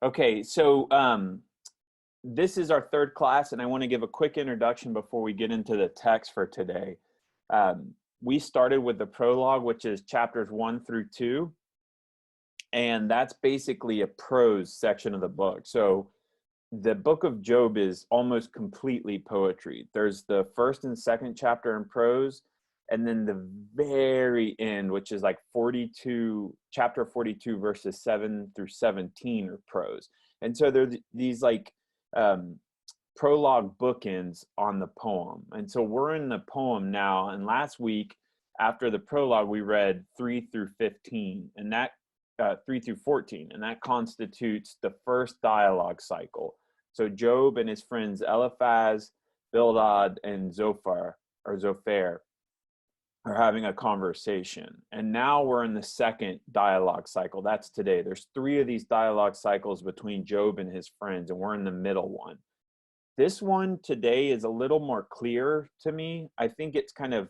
Okay, so this is our third class, and I want to give a quick introduction before we get into the text for today. We started with the prologue, which is chapters 1 through 2, and that's basically a prose section of the book. So the book of Job is almost completely poetry. There's the first and second chapter in prose, and then the very end, which is like chapter 42, verses 7 through 17 are prose. And so there's these like prologue bookends on the poem. And so we're in the poem now. And last week, after the prologue, we read 3 through 15, and that 3 through 14, and that constitutes the first dialogue cycle. So Job and his friends Eliphaz, Bildad, and Zophar are having a conversation. And now we're in the second dialogue cycle. That's today. There's 3 of these dialogue cycles between Job and his friends, and we're in the middle one. This one today is a little more clear to me. I think it's kind of,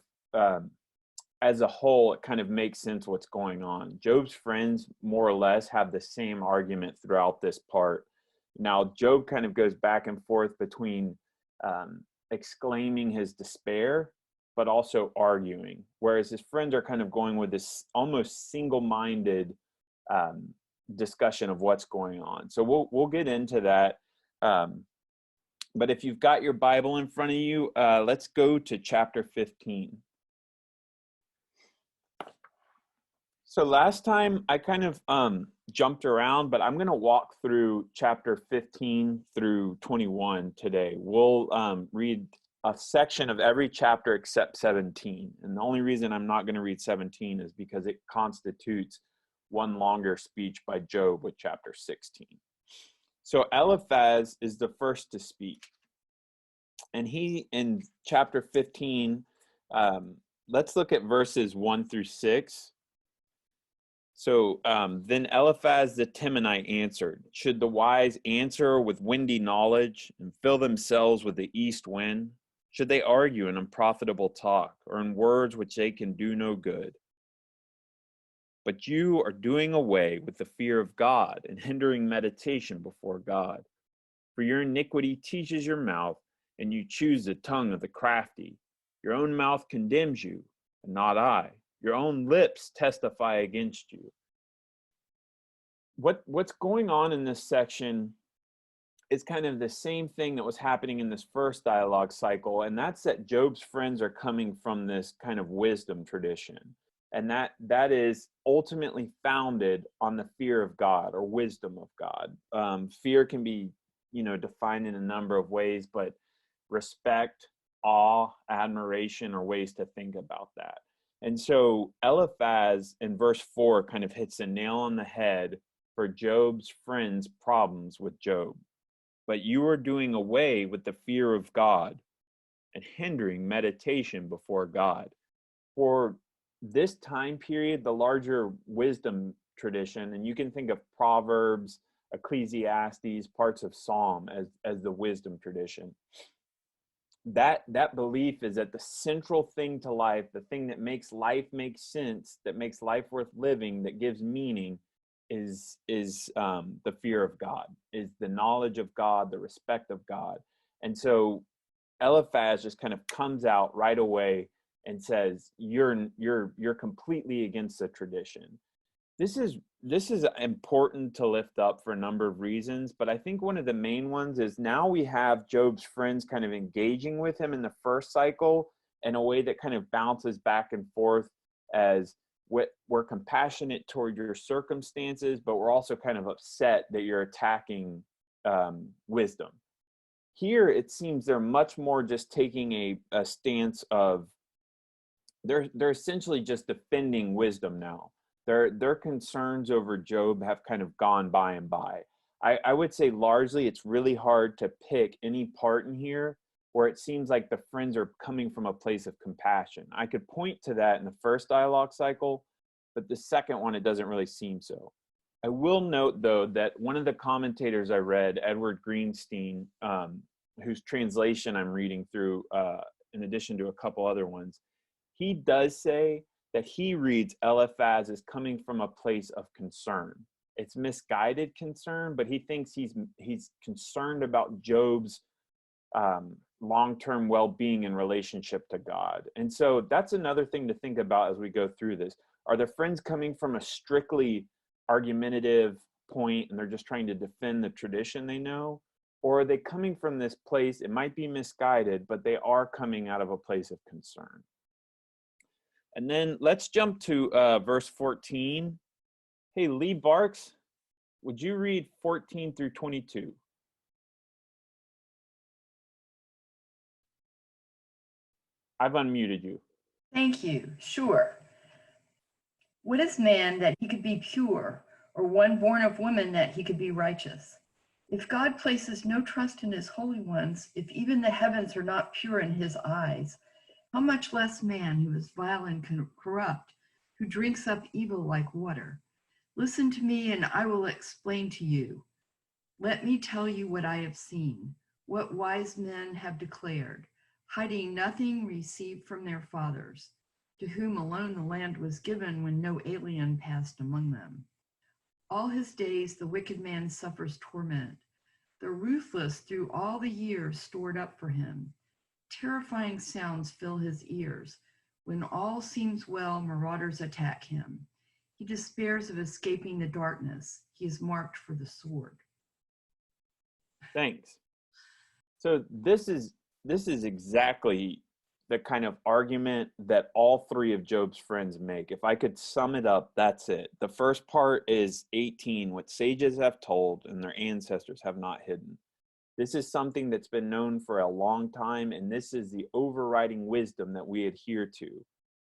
as a whole, it kind of makes sense what's going on. Job's friends more or less have the same argument throughout this part. Now, Job kind of goes back and forth between exclaiming his despair, but also arguing, whereas his friends are kind of going with this almost single-minded discussion of what's going on. So we'll get into that. But if you've got your Bible in front of you, let's go to chapter 15. So last time I kind of jumped around, but I'm going to walk through chapter 15 through 21 today. We'll read a section of every chapter except 17. And the only reason I'm not going to read 17 is because it constitutes one longer speech by Job with chapter 16. So Eliphaz is the first to speak. And he, in chapter 15, let's look at verses 1 through 6. So then Eliphaz the Temanite answered, "Should the wise answer with windy knowledge and fill themselves with the east wind? Should they argue in unprofitable talk or in words which they can do no good? But you are doing away with the fear of God and hindering meditation before God. For your iniquity teaches your mouth, and you choose the tongue of the crafty. Your own mouth condemns you, and not I. Your own lips testify against you." What's going on in this section is kind of the same thing that was happening in this first dialogue cycle, and that's that Job's friends are coming from this kind of wisdom tradition, and that is ultimately founded on the fear of God or wisdom of God. Fear can be, defined in a number of ways, but respect, awe, admiration are ways to think about that. And so Eliphaz in verse 4 kind of hits a nail on the head for Job's friends' problems with Job. But you are doing away with the fear of God and hindering meditation before God. For this time period, the larger wisdom tradition, and you can think of Proverbs, Ecclesiastes, parts of Psalm as the wisdom tradition. That belief is that the central thing to life, the thing that makes life make sense, that makes life worth living, that gives meaning, is the fear of God, is the knowledge of God, the respect of God. And so Eliphaz just kind of comes out right away and says, you're completely against the tradition. This is important to lift up for a number of reasons, but I think one of the main ones is now we have Job's friends kind of engaging with him in the first cycle in a way that kind of bounces back and forth as we're compassionate toward your circumstances, but we're also kind of upset that you're attacking wisdom. Here, it seems they're much more just taking a stance of, they're essentially just defending wisdom now. Their concerns over Job have kind of gone by and by. I would say largely it's really hard to pick any part in here where it seems like the friends are coming from a place of compassion. I could point to that in the first dialogue cycle, but the second one, it doesn't really seem so. I will note, though, that one of the commentators I read, Edward Greenstein, whose translation I'm reading through, in addition to a couple other ones, he does say that he reads Eliphaz as coming from a place of concern. it's misguided concern, but he thinks he's concerned about Job's long-term well-being in relationship to God. And so that's another thing to think about as we go through this. Are the friends coming from a strictly argumentative point and they're just trying to defend the tradition they know? Or are they coming from this place, it might be misguided, but they are coming out of a place of concern? And then let's jump to verse 14. Hey, Lee Barks, would you read 14 through 22? I've unmuted you. Thank you. Sure. What is man that he could be pure, or one born of woman that he could be righteous? If God places no trust in his holy ones, if even the heavens are not pure in his eyes, how much less man who is vile and corrupt, who drinks up evil like water? Listen to me and I will explain to you. Let me tell you what I have seen, what wise men have declared, hiding nothing received from their fathers, to whom alone the land was given when no alien passed among them. All his days the wicked man suffers torment, the ruthless through all the years stored up for him. Terrifying sounds fill his ears. When all seems well, marauders attack him. He despairs of escaping the darkness. He is marked for the sword. Thanks. So this is exactly the kind of argument that all three of Job's friends make. If I could sum it up, that's it. The first part is 18, what sages have told and their ancestors have not hidden. This is something that's been known for a long time, and this is the overriding wisdom that we adhere to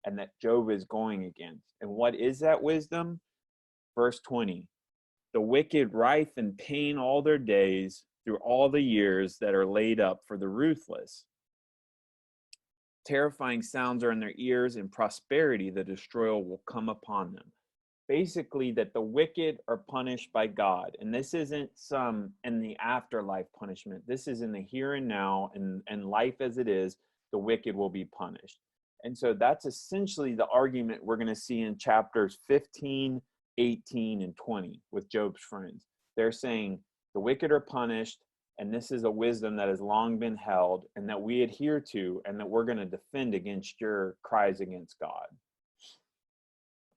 and that Job is going against. And what is that wisdom? Verse 20, the wicked writhe in pain all their days through all the years that are laid up for the ruthless. Terrifying sounds are in their ears, and prosperity, the destroyer, will come upon them. Basically, that the wicked are punished by God. And this isn't some in the afterlife punishment. This is in the here and now, and life as it is, the wicked will be punished. And so that's essentially the argument we're going to see in chapters 15, 18, and 20 with Job's friends. They're saying the wicked are punished, and this is a wisdom that has long been held and that we adhere to, and that we're going to defend against your cries against God.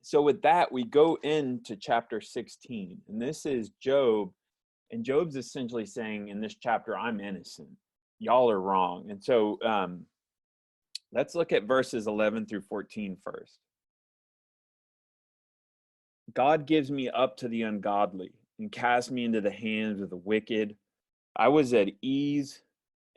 So with that, we go into chapter 16, and this is Job, and Job's essentially saying in this chapter, I'm innocent. Y'all are wrong. And so let's look at verses 11 through 14 first. God gives me up to the ungodly and casts me into the hands of the wicked. I was at ease,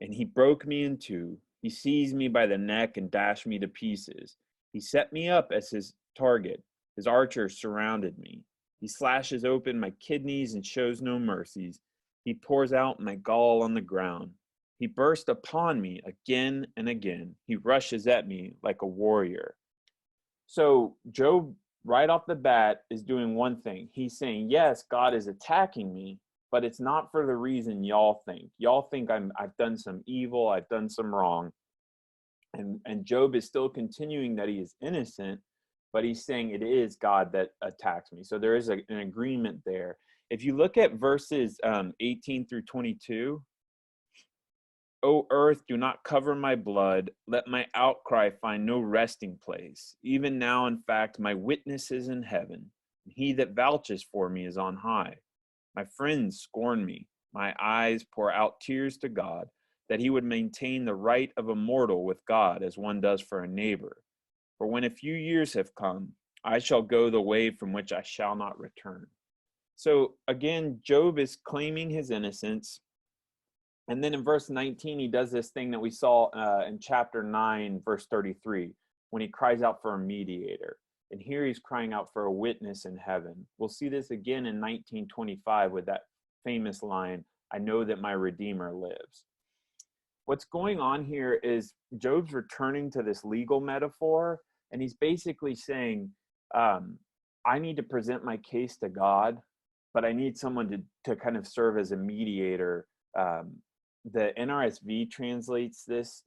and he broke me in two. He seized me by the neck and dashed me to pieces. He set me up as his target. His archers surrounded me. He slashes open my kidneys and shows no mercies. He pours out my gall on the ground. He bursts upon me again and again. He rushes at me like a warrior. So Job, right off the bat, is doing one thing. He's saying, yes, God is attacking me, but it's not for the reason y'all think. Y'all think I've done some evil, I've done some wrong. And Job is still continuing that he is innocent, but he's saying it is God that attacks me. So there is an agreement there. If you look at verses 18 through 22, O earth, do not cover my blood. Let my outcry find no resting place. Even now, in fact, my witness is in heaven. He that vouches for me is on high. My friends scorn me. My eyes pour out tears to God, that he would maintain the right of a mortal with God as one does for a neighbor. For when a few years have come, I shall go the way from which I shall not return. So again, Job is claiming his innocence. And then in verse 19, he does this thing that we saw in chapter 9, verse 33, when he cries out for a mediator. And here he's crying out for a witness in heaven. We'll see this again in 1925 with that famous line, I know that my Redeemer lives. What's going on here is Job's returning to this legal metaphor, and he's basically saying, I need to present my case to God, but I need someone to kind of serve as a mediator. The NRSV translates this,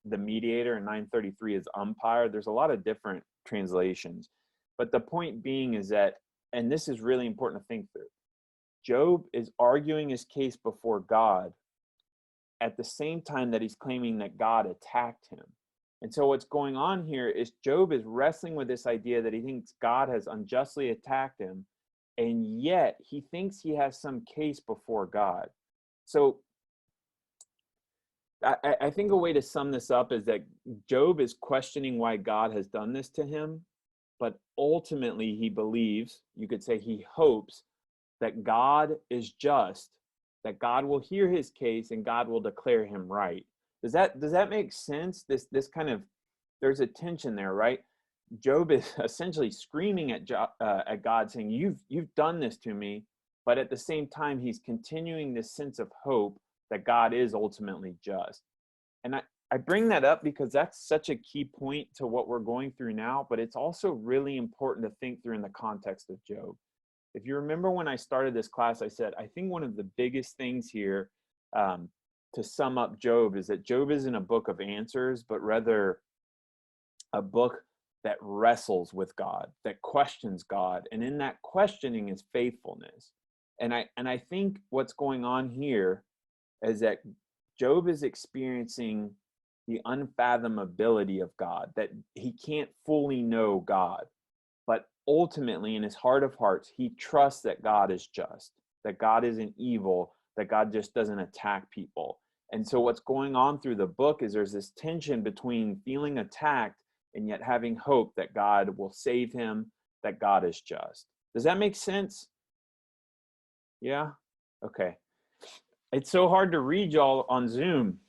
the mediator in 933 as umpire. There's a lot of different translations. But the point being is that and this is really important to think through, Job is arguing his case before God at the same time that he's claiming that God attacked him. And so what's going on here is Job is wrestling with this idea that he thinks God has unjustly attacked him, and yet he thinks he has some case before God. So I think a way to sum this up is that Job is questioning why God has done this to him, but ultimately he believes, you could say he hopes, that God is just, that God will hear his case and God will declare him right. Does that make sense? This kind of, there's a tension there, right? Job is essentially screaming at God, saying, "You've done this to me," but at the same time, he's continuing this sense of hope that God is ultimately just. And I bring that up because that's such a key point to what we're going through now, but it's also really important to think through in the context of Job. If you remember when I started this class, I said, I think one of the biggest things here to sum up Job is that Job isn't a book of answers, but rather a book that wrestles with God, that questions God. And in that questioning is faithfulness. And I think what's going on here is that Job is experiencing the unfathomability of God, that he can't fully know God. But ultimately, in his heart of hearts, he trusts that God is just, that God isn't evil, that God just doesn't attack people. And so what's going on through the book is there's this tension between feeling attacked and yet having hope that God will save him, that God is just. Does that make sense? Yeah? Okay. It's so hard to read y'all on Zoom.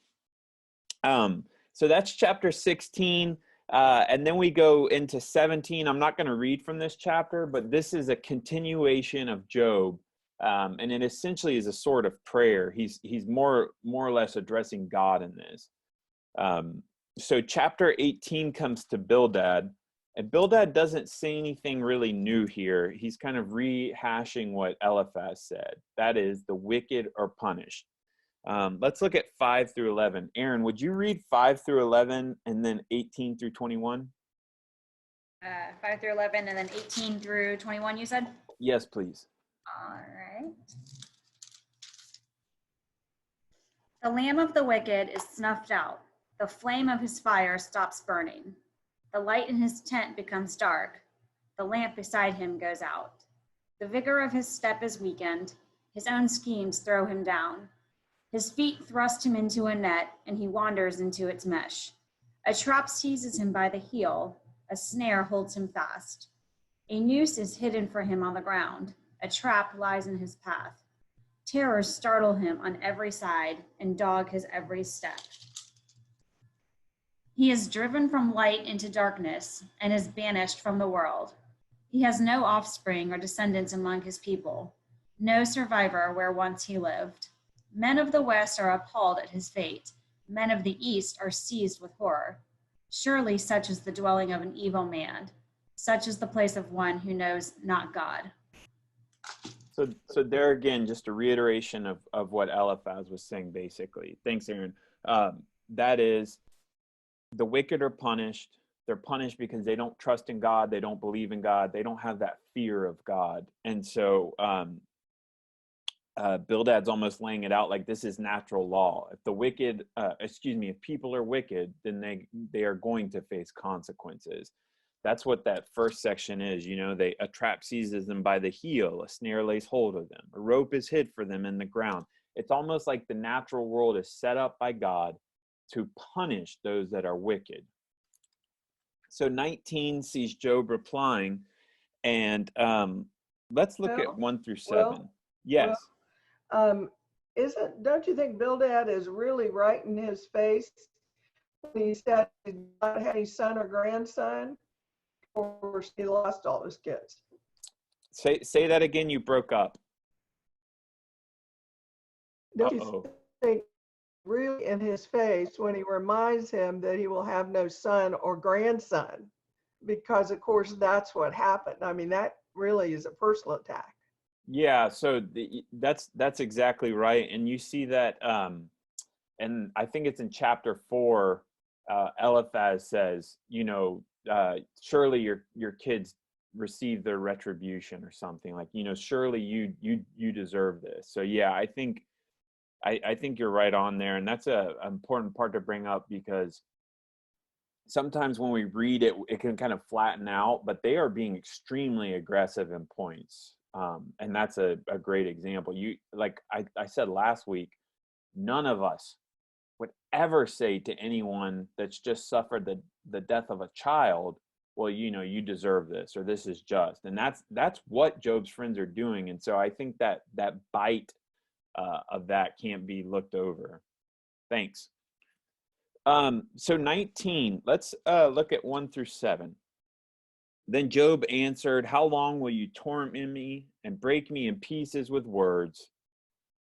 So that's chapter 16. And then we go into 17. I'm not going to read from this chapter, but this is a continuation of Job. And it essentially is a sort of prayer. He's more or less addressing God in this. So chapter 18 comes to Bildad. And Bildad doesn't say anything really new here. He's kind of rehashing what Eliphaz said. That is, the wicked are punished. Let's look at 5 through 11. Erin, would you read 5 through 11 and then 18 through 21? 5 through 11 and then 18 through 21, you said? Yes, please. All right. The lamp of the wicked is snuffed out. The flame of his fire stops burning. The light in his tent becomes dark. The lamp beside him goes out. The vigor of his step is weakened. His own schemes throw him down. His feet thrust him into a net, and he wanders into its mesh. A trap seizes him by the heel. A snare holds him fast. A noose is hidden for him on the ground. A trap lies in his path. Terrors startle him on every side and dog his every step. He is driven from light into darkness and is banished from the world. He has no offspring or descendants among his people, no survivor where once he lived. Men of the West are appalled at his fate. Men of the East are seized with horror. Surely such is the dwelling of an evil man. Such is the place of one who knows not God. So there again, just a reiteration of what Eliphaz was saying, basically. Thanks, Erin. That is, the wicked are punished. They're punished because they don't trust in God. They don't believe in God. They don't have that fear of God. And so Bildad's almost laying it out like this is natural law. If the wicked, if people are wicked, then they are going to face consequences. That's what that first section is. You know, a trap seizes them by the heel, a snare lays hold of them, a rope is hid for them in the ground. It's almost like the natural world is set up by God to punish those that are wicked. So 19 sees Job replying, and let's look at 1 through 7. Yes. Don't you think Bildad is really right in his face when he said he did not have any son or grandson, or he lost all his kids? Say that again. You broke up. Don't you think really in his face when he reminds him that he will have no son or grandson? Because of course that's what happened. I mean, that really is a personal attack. Yeah, so that's exactly right. And you see that, and I think it's in chapter 4, Eliphaz says, surely your kids receive their retribution or something, like, surely you deserve this. So yeah, I think you're right on there, and that's an important part to bring up, because sometimes when we read it, it can kind of flatten out, but they are being extremely aggressive in points. And that's a great example. Like I said last week, none of us would ever say to anyone that's just suffered the death of a child, well, you deserve this, or this is just. And that's what Job's friends are doing. And so I think that bite of that can't be looked over. Thanks. So 19, let's look at 1 through 7. Then Job answered, "How long will you torment me and break me in pieces with words?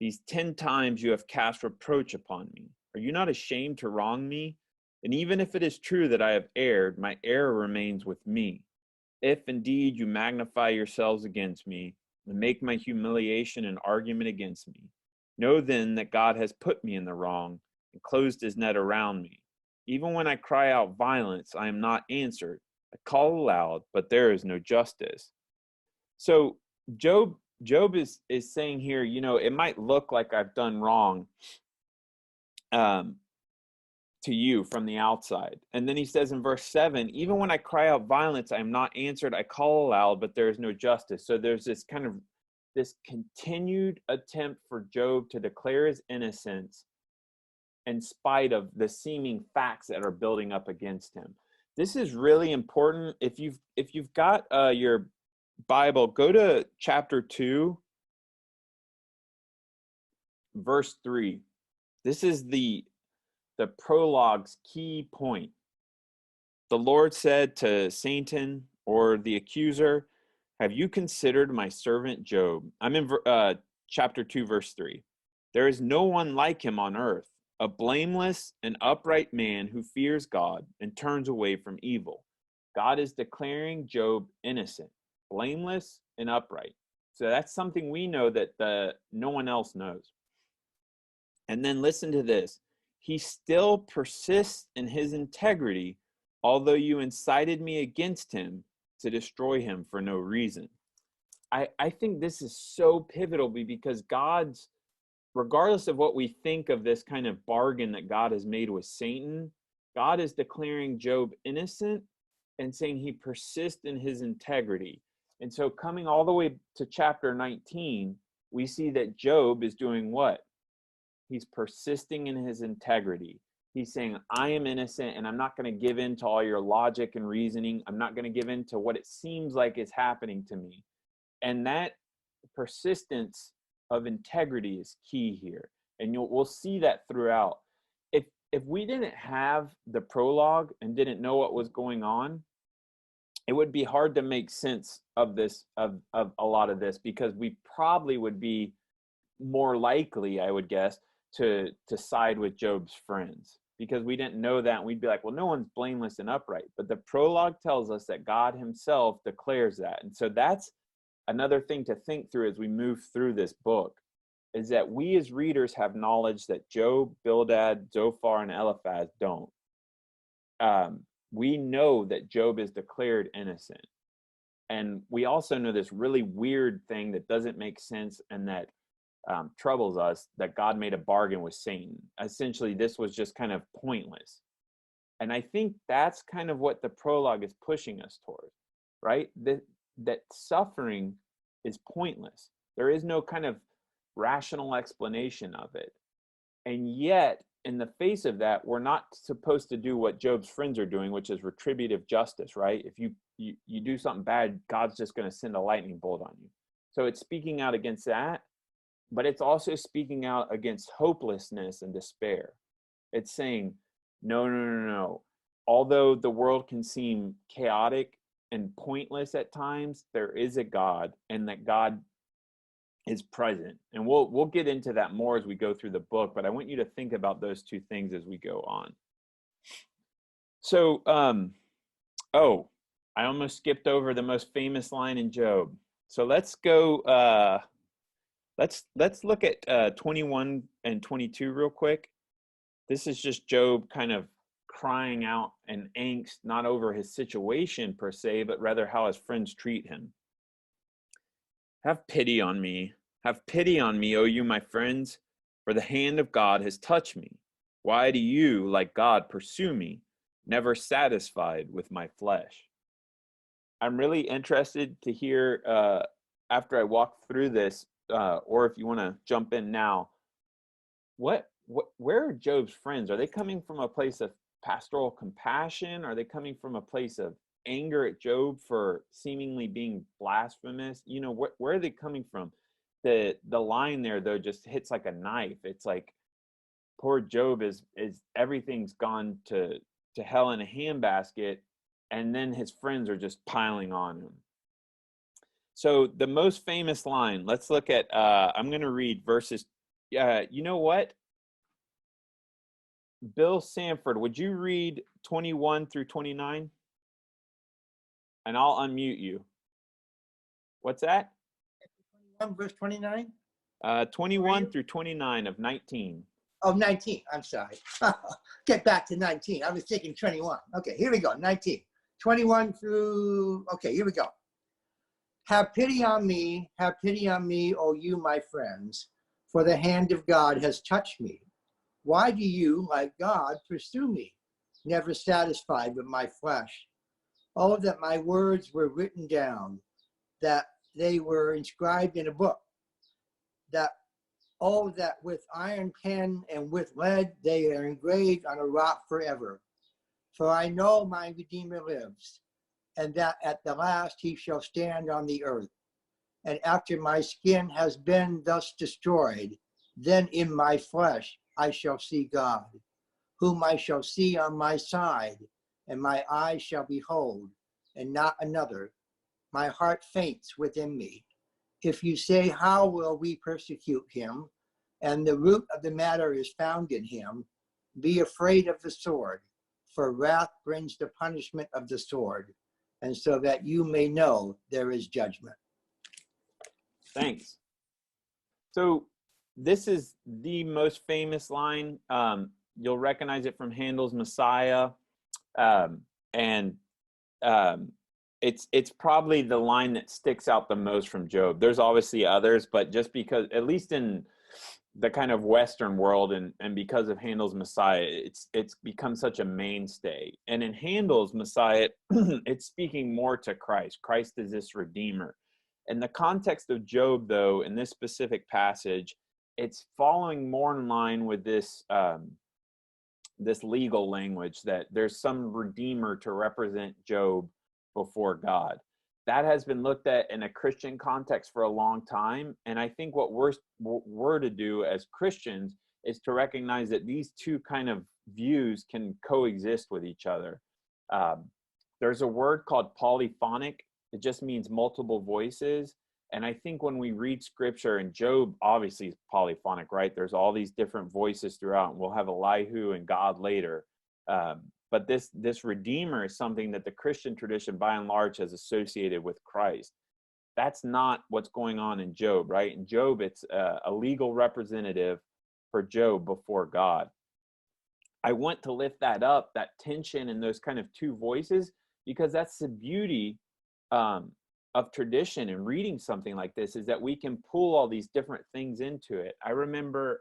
These 10 times you have cast reproach upon me. Are you not ashamed to wrong me? And even if it is true that I have erred, my error remains with me. If indeed you magnify yourselves against me and make my humiliation an argument against me, know then that God has put me in the wrong and closed his net around me. Even when I cry out violence, I am not answered. I call aloud, but there is no justice." So Job is saying here, it might look like I've done wrong to you from the outside. And then he says in verse 7, even when I cry out violence, I am not answered. I call aloud, but there is no justice. So there's this continued attempt for Job to declare his innocence in spite of the seeming facts that are building up against him. This is really important. If you've got your Bible, go to chapter 2, verse 3. This is the prologue's key point. The Lord said to Satan, or the accuser, "Have you considered my servant Job?" I'm in chapter 2, verse 3. "There is no one like him on earth, a blameless and upright man who fears God and turns away from evil." God is declaring Job innocent, blameless and upright. So that's something we know that no one else knows. And then listen to this. "He still persists in his integrity, although you incited me against him to destroy him for no reason." I think this is so pivotal, because God's, regardless of what we think of this kind of bargain that God has made with Satan, God is declaring Job innocent and saying he persists in his integrity. And so coming all the way to chapter 19, we see that Job is doing what? He's persisting in his integrity. He's saying, I am innocent, and I'm not going to give in to all your logic and reasoning. I'm not going to give in to what it seems like is happening to me. And that persistence of integrity is key here. And we'll see that throughout. If we didn't have the prologue and didn't know what was going on, it would be hard to make sense of this, of a lot of this, because we probably would be more likely, I would guess, to side with Job's friends, because we didn't know that. And we'd be like, well, no one's blameless and upright. But the prologue tells us that God himself declares that. And so that's another thing to think through as we move through this book, is that we as readers have knowledge that Job, Bildad, Zophar, and Eliphaz don't. We know that Job is declared innocent. And we also know this really weird thing that doesn't make sense and that troubles us, that God made a bargain with Satan. Essentially, this was just kind of pointless. And I think that's kind of what the prologue is pushing us toward, right? That suffering is pointless. There is no kind of rational explanation of it. And yet, in the face of that, we're not supposed to do what Job's friends are doing, which is retributive justice, right? If you do something bad, God's just going to send a lightning bolt on you. So it's speaking out against that, but it's also speaking out against hopelessness and despair. It's saying, no. Although the world can seem chaotic and pointless at times, there is a God, and that God is present. And we'll get into that more as we go through the book, but I want you to think about those two things as we go on. So, I almost skipped over the most famous line in Job. So let's go, let's look at 21 and 22 real quick. This is just Job kind of crying out in angst, not over his situation per se, but rather how his friends treat him. Have pity on me. Have pity on me, O you, my friends, for the hand of God has touched me. Why do you, like God, pursue me, never satisfied with my flesh? I'm really interested to hear, after I walk through this, or if you want to jump in now, where are Job's friends? Are they coming from a place of pastoral compassion? Are they coming from a place of anger at Job for seemingly being blasphemous? You know, where are they coming from? The line there, though, just hits like a knife. It's like poor Job is everything's gone to hell in a handbasket, and then his friends are just piling on him. So the most famous line, let's look at, I'm going to read verses, you know what? Bill Samford, would you read 21 through 29? And I'll unmute you. What's that? 21 verse 29? 21 through 29 of 19. Oh, 19. I'm sorry. Get back to 19. I was thinking 21. Okay, here we go. 19. 21 through, okay, here we go. Have pity on me, O you, my friends, for the hand of God has touched me. Why do you, like God, pursue me, never satisfied with my flesh? Oh, that my words were written down, that they were inscribed in a book, that with iron pen and with lead they are engraved on a rock forever. For I know my Redeemer lives, and that at the last he shall stand on the earth. And after my skin has been thus destroyed, then in my flesh I shall see God, whom I shall see on my side, and my eyes shall behold, and not another. My heart faints within me. If you say, how will we persecute him? And the root of the matter is found in him. Be afraid of the sword, for wrath brings the punishment of the sword, and so that you may know there is judgment. Thanks. So this is the most famous line. You'll recognize it from Handel's Messiah. It's probably the line that sticks out the most from Job. There's obviously others, but just because, at least in the kind of Western world, and because of Handel's Messiah, it's become such a mainstay. And in Handel's Messiah, it's speaking more to Christ. Christ is this Redeemer. In the context of Job, though, in this specific passage, it's following more in line with this this legal language that there's some Redeemer to represent Job before God. That has been looked at in a Christian context for a long time. And I think what we're to do as Christians is to recognize that these two kind of views can coexist with each other. There's a word called polyphonic. It just means multiple voices. And I think when we read scripture, and Job obviously is polyphonic, right? There's all these different voices throughout, and we'll have Elihu and God later. But this Redeemer is something that the Christian tradition, by and large, has associated with Christ. That's not what's going on in Job, right? In Job, it's a legal representative for Job before God. I want to lift that up, that tension and those kind of two voices, because that's the beauty of tradition and reading something like this, is that we can pull all these different things into it. I remember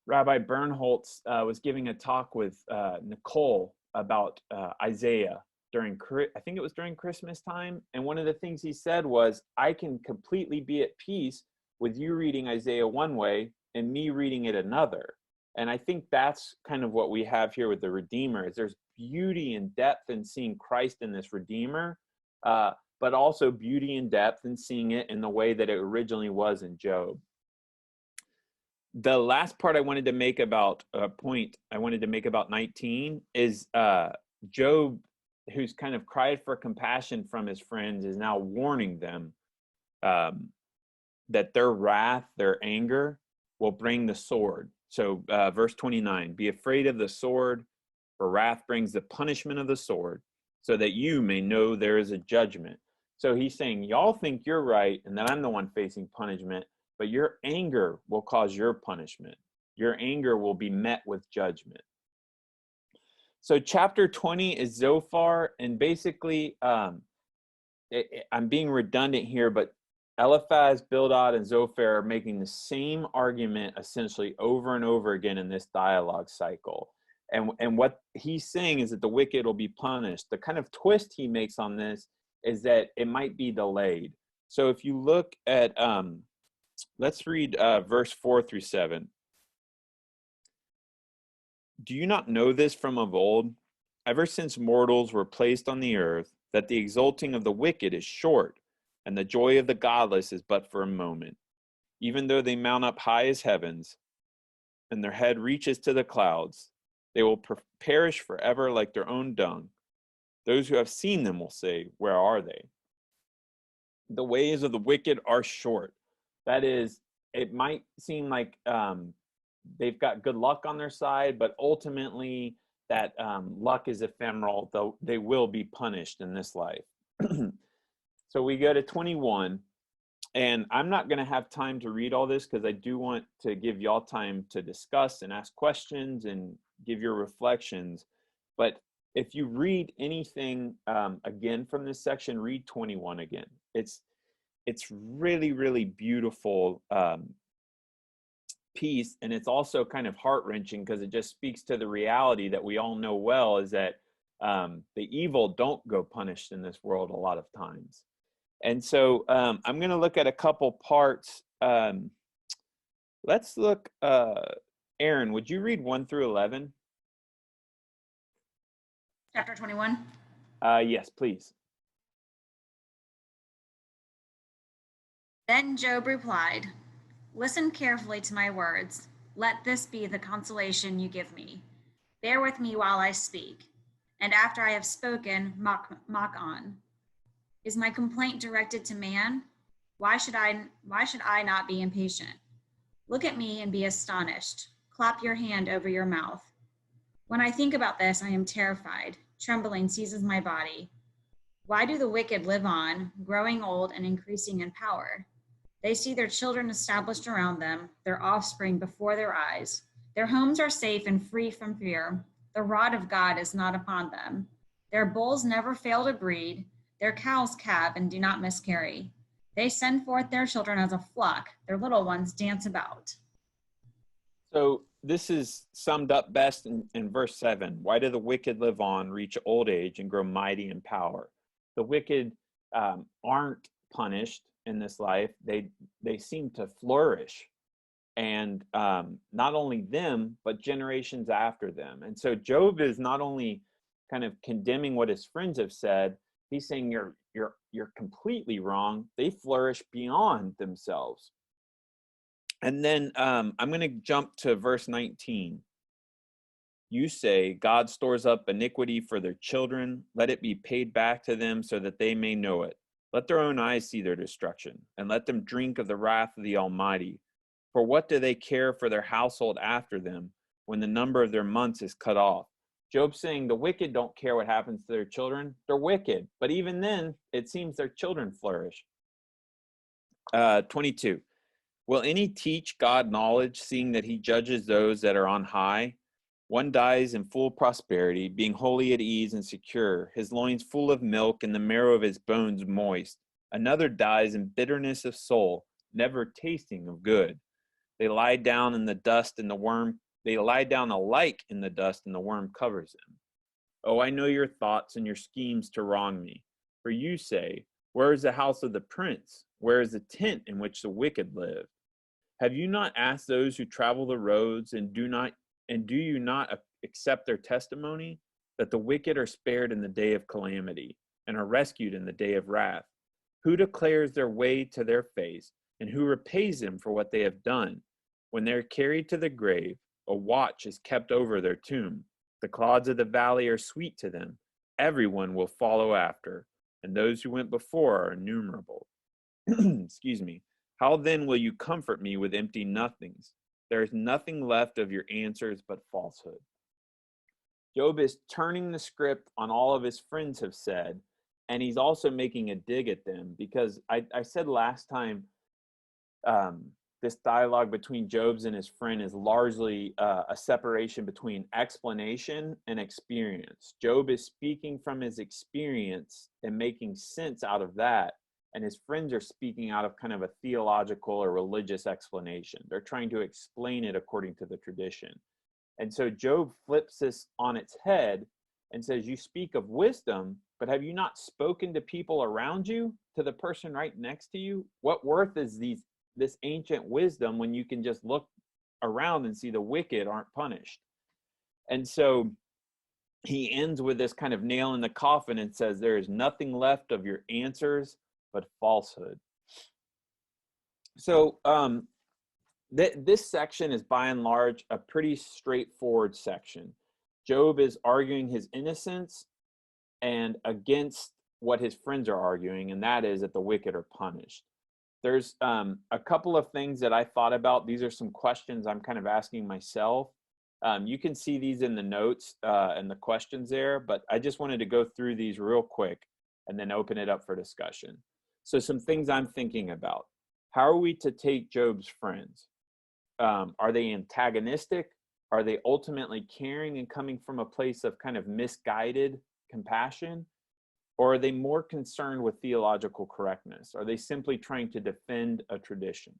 Rabbi Bernholtz was giving a talk with Nicole about Isaiah I think it was during Christmas time. And one of the things he said was, I can completely be at peace with you reading Isaiah one way and me reading it another. And I think that's kind of what we have here with the Redeemer, is there's beauty and depth in seeing Christ in this Redeemer, but also beauty and depth in seeing it in the way that it originally was in Job. The last part I wanted to make about point I wanted to make about 19 is Job, who's kind of cried for compassion from his friends, is now warning them that their wrath, their anger will bring the sword. So verse 29, be afraid of the sword, for wrath brings the punishment of the sword, so that you may know there is a judgment. So he's saying, y'all think you're right and that I'm the one facing punishment, but your anger will cause your punishment. Your anger will be met with judgment. So chapter 20 is Zophar, and basically, I'm being redundant here, but Eliphaz, Bildad, and Zophar are making the same argument essentially over and over again in this dialogue cycle. And what he's saying is that the wicked will be punished. The kind of twist he makes on this is that it might be delayed. So if you look at, let's read verse 4 through 7. Do you not know this from of old, ever since mortals were placed on the earth, that the exulting of the wicked is short, and the joy of the godless is but for a moment? Even though they mount up high as heavens, and their head reaches to the clouds, they will perish forever like their own dung. Those who have seen them will say, where are they? The ways of the wicked are short. That is, it might seem like they've got good luck on their side, but ultimately that luck is ephemeral, though they will be punished in this life. So we go to 21, and I'm not going to have time to read all this because I do want to give y'all time to discuss and ask questions and give your reflections. But if you read anything again from this section, read 21 again. It's really, really beautiful piece, and it's also kind of heart-wrenching because it just speaks to the reality that we all know well, is that the evil don't go punished in this world a lot of times. And so I'm going to look at a couple parts. Let's look, Erin, would you read 1 through 11? Chapter 21. Yes, please. Then Job replied, listen carefully to my words. Let this be the consolation you give me. Bear with me while I speak, and after I have spoken, mock on. Is my complaint directed to man? Why should I not be impatient? Look at me and be astonished. Clap your hand over your mouth. When I think about this, I am terrified. Trembling seizes my body. Why do the wicked live on, growing old and increasing in power? They see their children established around them, their offspring before their eyes. Their homes are safe and free from fear. The rod of God is not upon them. Their bulls never fail to breed. Their cows calve and do not miscarry. They send forth their children as a flock. Their little ones dance about. So this is summed up best in verse 7. Why do the wicked live on, reach old age, and grow mighty in power? The wicked aren't punished in this life. They seem to flourish, and not only them, but generations after them. And so Job is not only kind of condemning what his friends have said, he's saying you're completely wrong. They flourish beyond themselves. And then I'm going to jump to verse 19. You say, God stores up iniquity for their children. Let it be paid back to them so that they may know it. Let their own eyes see their destruction, and let them drink of the wrath of the Almighty. For what do they care for their household after them when the number of their months is cut off? Job's saying the wicked don't care what happens to their children. They're wicked. But even then, it seems their children flourish. 22. Will any teach God knowledge, seeing that he judges those that are on high? One dies in full prosperity, being wholly at ease and secure, his loins full of milk and the marrow of his bones moist. Another dies in bitterness of soul, never tasting of good. They lie down in the dust, and they lie down alike in the dust, and the worm covers them. Oh, I know your thoughts and your schemes to wrong me. For you say, where is the house of the prince? Where is the tent in which the wicked live? Have you not asked those who travel the roads, and do you not accept their testimony, that the wicked are spared in the day of calamity, and are rescued in the day of wrath? Who declares their way to their face, and who repays them for what they have done? When they are carried to the grave, a watch is kept over their tomb. The clods of the valley are sweet to them. Everyone will follow after, and those who went before are innumerable. Excuse me. How then will you comfort me with empty nothings? There is nothing left of your answers but falsehood. Job is turning the script on all of his friends have said, and he's also making a dig at them, because I said last time, this dialogue between Job's and his friend is largely a separation between explanation and experience. Job is speaking from his experience and making sense out of that, and his friends are speaking out of kind of a theological or religious explanation. They're trying to explain it according to the tradition. And so Job flips this on its head and says, you speak of wisdom, but have you not spoken to people around you, to the person right next to you? What worth is this ancient wisdom when you can just look around and see the wicked aren't punished? And so he ends with this kind of nail in the coffin and says, there is nothing left of your answers but falsehood. So this section is by and large a pretty straightforward section. Job is arguing his innocence and against what his friends are arguing, and that is that the wicked are punished. There's a couple of things that I thought about. These are some questions I'm kind of asking myself. You can see these in the notes and the questions there, but I just wanted to go through these real quick and then open it up for discussion. So some things I'm thinking about. How are we to take Job's friends? Are they antagonistic? Are they ultimately caring and coming from a place of kind of misguided compassion? Or are they more concerned with theological correctness? Are they simply trying to defend a tradition?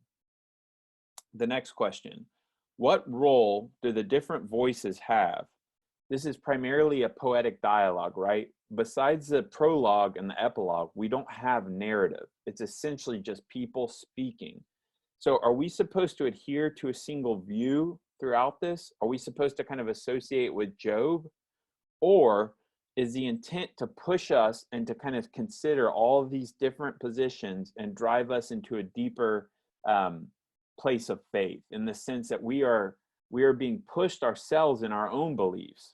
The next question, what role do the different voices have? This is primarily a poetic dialogue, right? Besides the prologue and the epilogue, we don't have narrative. It's essentially just people speaking. So are we supposed to adhere to a single view throughout this? Are we supposed to kind of associate with Job? Or is the intent to push us and to kind of consider all of these different positions and drive us into a deeper place of faith, in the sense that we are being pushed ourselves in our own beliefs?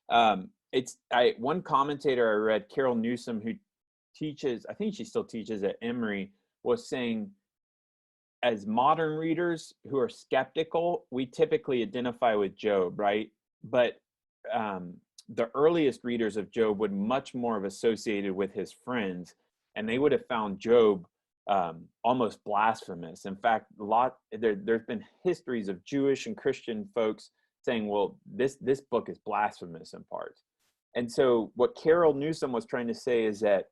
One commentator I read, Carol Newsom, who teaches, I think she still teaches at Emory, was saying, as modern readers who are skeptical, we typically identify with Job, right? But the earliest readers of Job would much more have associated with his friends, and they would have found Job almost blasphemous. In fact, there's been histories of Jewish and Christian folks saying, well, this book is blasphemous in parts. And so what Carol Newsom was trying to say is that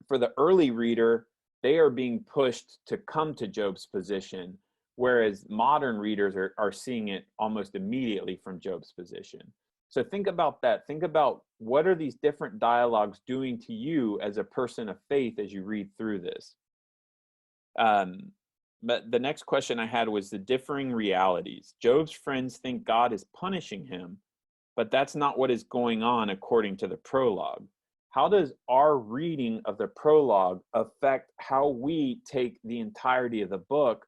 for the early reader, they are being pushed to come to Job's position, whereas modern readers are seeing it almost immediately from Job's position. So think about that. Think about, what are these different dialogues doing to you as a person of faith as you read through this? But the next question I had was the differing realities. Job's friends think God is punishing him, but that's not what is going on according to the prologue. How does our reading of the prologue affect how we take the entirety of the book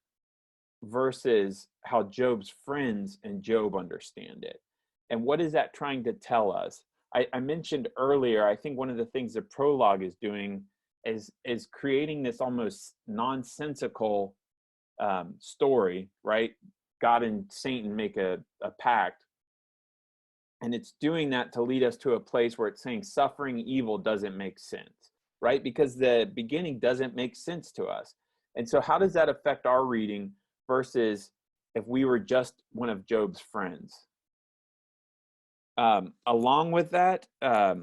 versus how Job's friends and Job understand it? And what is that trying to tell us? I mentioned earlier, I think one of the things the prologue is doing is creating this almost nonsensical story, right? God and Satan make a pact. And it's doing that to lead us to a place where it's saying suffering evil doesn't make sense, right? Because the beginning doesn't make sense to us. And so how does that affect our reading versus if we were just one of Job's friends? Along with that, I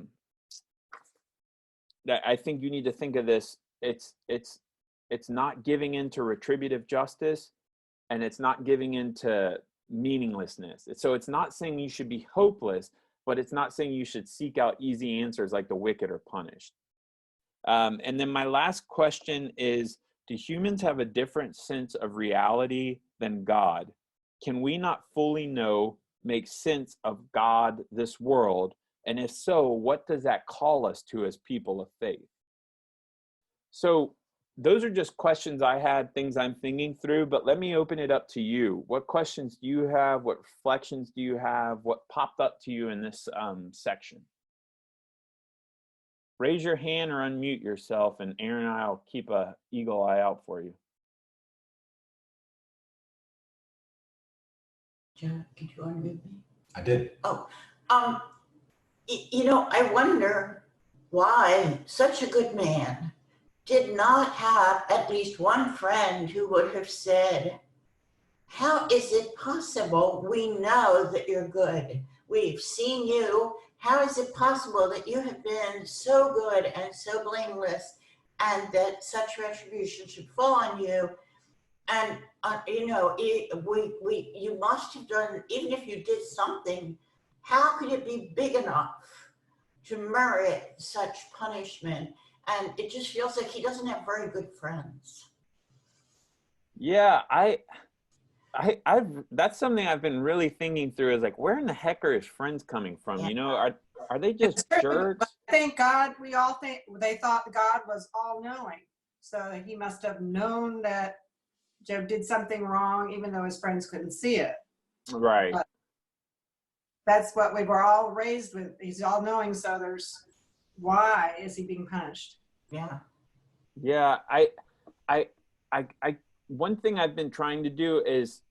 think you need to think of this. It's not giving into retributive justice, and it's not giving into meaninglessness. So it's not saying you should be hopeless, but it's not saying you should seek out easy answers like the wicked are punished. And then my last question is, do humans have a different sense of reality than God? Can we not fully know, make sense of God, this world? And if so, what does that call us to as people of faith? So those are just questions I had, things I'm thinking through, but let me open it up to you. What questions do you have? What reflections do you have? What popped up to you in this section? Raise your hand or unmute yourself, and Erin and I will keep an eagle eye out for you. John, could you unmute me? I did. Oh, you know, I wonder why such a good man did not have at least one friend who would have said, how is it possible? We know that you're good. We've seen you. How is it possible that you have been so good and so blameless, and that such retribution should fall on you? And you know, you must have done, even if you did something, how could it be big enough to merit such punishment? And it just feels like he doesn't have very good friends. Yeah, I've that's something I've been really thinking through, is like, where in the heck are his friends coming from? Yeah. You know, are they just jerks? Thank God, we all think they thought God was all knowing. So he must have known that Job did something wrong, even though his friends couldn't see it. Right. But that's what we were all raised with. He's all knowing. So why is he being punished? Yeah. Yeah. One thing I've been trying to do is,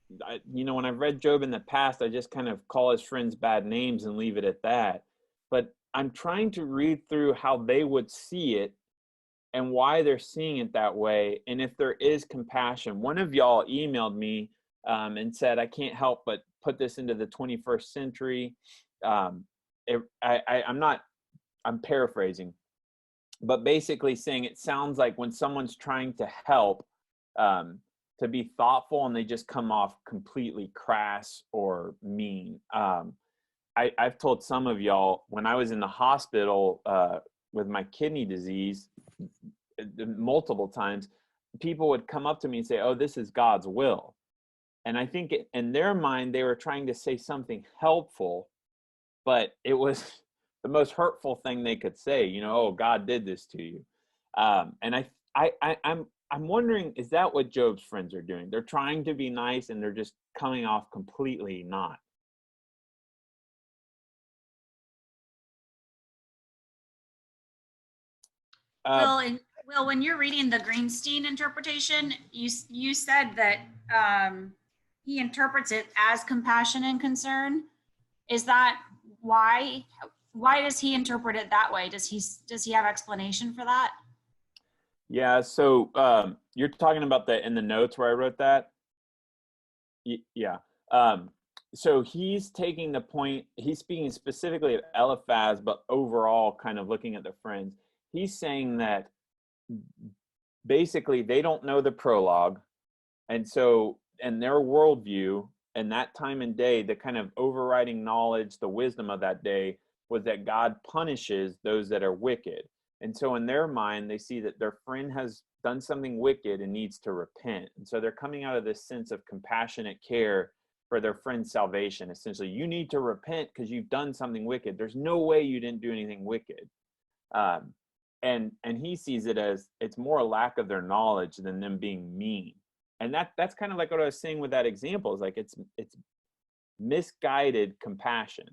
you know, when I've read Job in the past, I just kind of call his friends bad names and leave it at that. But I'm trying to read through how they would see it and why they're seeing it that way. And if there is compassion. One of y'all emailed me and said, I can't help but put this into the 21st century. I'm paraphrasing, but basically saying it sounds like when someone's trying to help, to be thoughtful, and they just come off completely crass or mean. I've told some of y'all, when I was in the hospital with my kidney disease, multiple times, people would come up to me and say, oh, this is God's will. And I think in their mind, they were trying to say something helpful, but it was the most hurtful thing they could say, you know, oh, God did this to you. And I'm wondering, is that what Job's friends are doing? They're trying to be nice and they're just coming off completely not. Well, when you're reading the Greenstein interpretation, you said that he interprets it as compassion and concern. Is that why? Why does he interpret it that way? Does he have explanation for that? Yeah. So you're talking about that in the notes where I wrote that. Yeah. So he's taking the point. He's speaking specifically of Eliphaz, but overall, kind of looking at the friends. He's saying that basically they don't know the prologue, and so in their worldview and that time and day, the kind of overriding knowledge, the wisdom of that day was that God punishes those that are wicked. And so in their mind, they see that their friend has done something wicked and needs to repent. And so they're coming out of this sense of compassionate care for their friend's salvation. Essentially, you need to repent because you've done something wicked. There's no way you didn't do anything wicked. And he sees it as it's more a lack of their knowledge than them being mean. And that's kind of like what I was saying with that example, is like it's misguided compassion.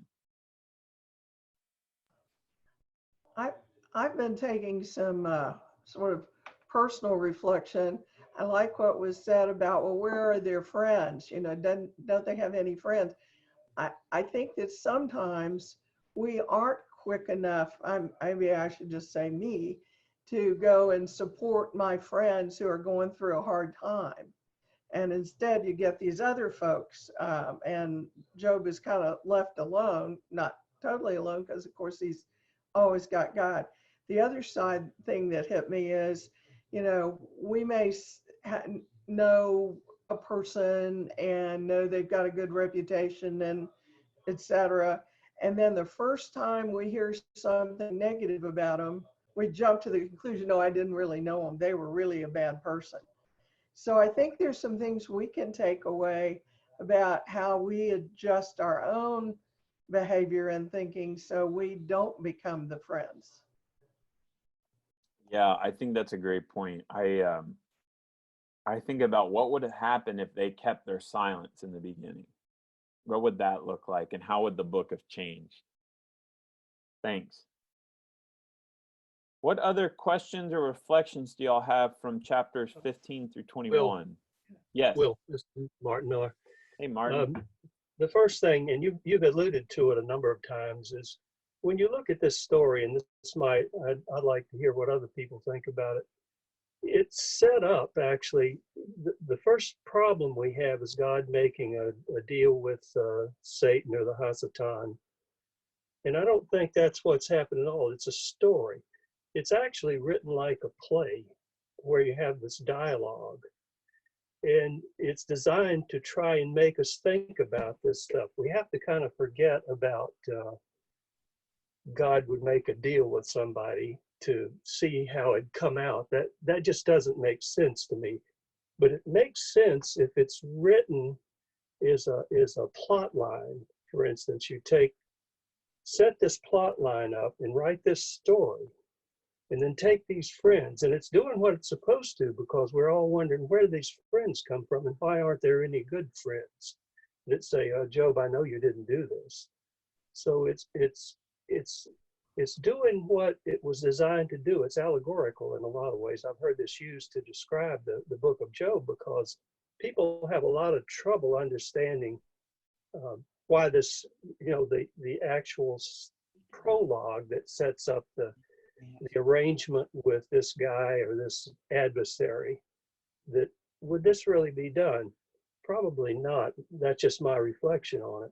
I've been taking some sort of personal reflection. I like what was said about, well, where are their friends? You know, don't they have any friends? I think that sometimes we aren't quick enough, maybe I should just say me, to go and support my friends who are going through a hard time. And instead you get these other folks, and Job is kind of left alone, not totally alone, because of course he's always got God. The other side thing that hit me is, you know, we may know a person and know they've got a good reputation and etc. And then the first time we hear something negative about them, we jump to the conclusion, no, I didn't really know them. They were really a bad person. So I think there's some things we can take away about how we adjust our own behavior and thinking so we don't become the friends. Yeah, I think that's a great point. I think about what would have happened if they kept their silence in the beginning. What would that look like, and how would the book have changed? Thanks. What other questions or reflections do y'all have from chapters 15 through 21? Yes. Will, this is Martin Miller. Hey, Martin. The first thing, and you've alluded to it a number of times, is when you look at this story, and I'd like to hear what other people think about it. it's set up actually. The first problem we have is God making a deal with Satan or the Hasatan. And I don't think that's what's happened at all. It's a story. It's actually written like a play where you have this dialogue. And it's designed to try and make us think about this stuff. We have to kind of forget about God would make a deal with somebody to see how it'd come out. That just doesn't make sense to me. But it makes sense if it's written as a plot line. For instance, you set this plot line up and write this story, and then take these friends, and it's doing what it's supposed to, because we're all wondering, where do these friends come from, and why aren't there any good friends that say, Job, I know you didn't do this. So it's doing what it was designed to do. It's allegorical in a lot of ways. I've heard this used to describe the book of Job, because people have a lot of trouble understanding why this, the actual prologue that sets up the arrangement with this guy or this adversary, that would this really be done? Probably not. That's just my reflection on it.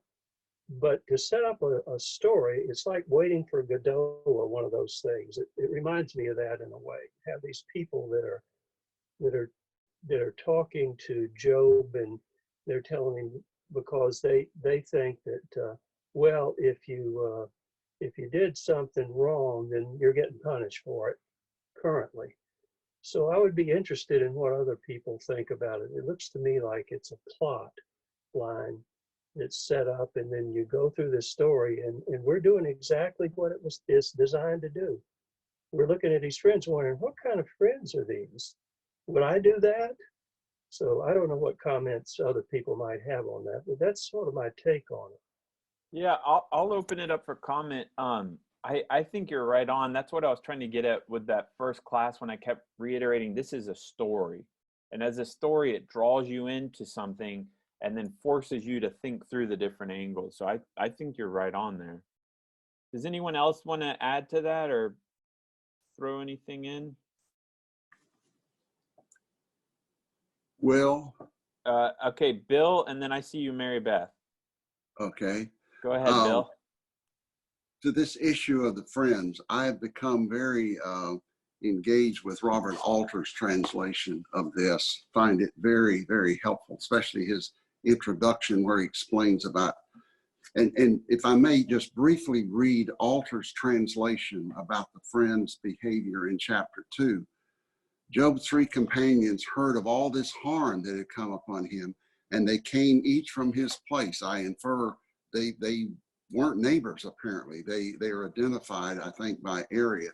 But to set up a story, it's like waiting for Godot or one of those things. It reminds me of that in a way. Have these people that are talking to Job, and they're telling him, because they think that well, if you did something wrong, then you're getting punished for it currently. So I would be interested in what other people think about it. It looks to me like it's a plot line that's set up, and then you go through this story, and we're doing exactly what it's designed to do. We're looking at these friends wondering, what kind of friends are these? Would I do that? So I don't know what comments other people might have on that, but that's sort of my take on it. Yeah, I'll open it up for comment. I think you're right on. That's what I was trying to get at with that first class, when I kept reiterating this is a story. And as a story, it draws you into something and then forces you to think through the different angles. So I think you're right on there. Does anyone else want to add to that or throw anything in? Will. Okay, Bill, and then I see you, Mary Beth. Okay. Go ahead, Bill. To this issue of the friends, I have become very engaged with Robert Alter's translation of this. Find it very, very helpful, especially his introduction where he explains about, and if I may just briefly read Alter's translation about the friends' behavior in chapter 2. Job's 3 companions heard of all this harm that had come upon him, and they came each from his place. I infer they weren't neighbors, apparently. They are identified, I think, by area.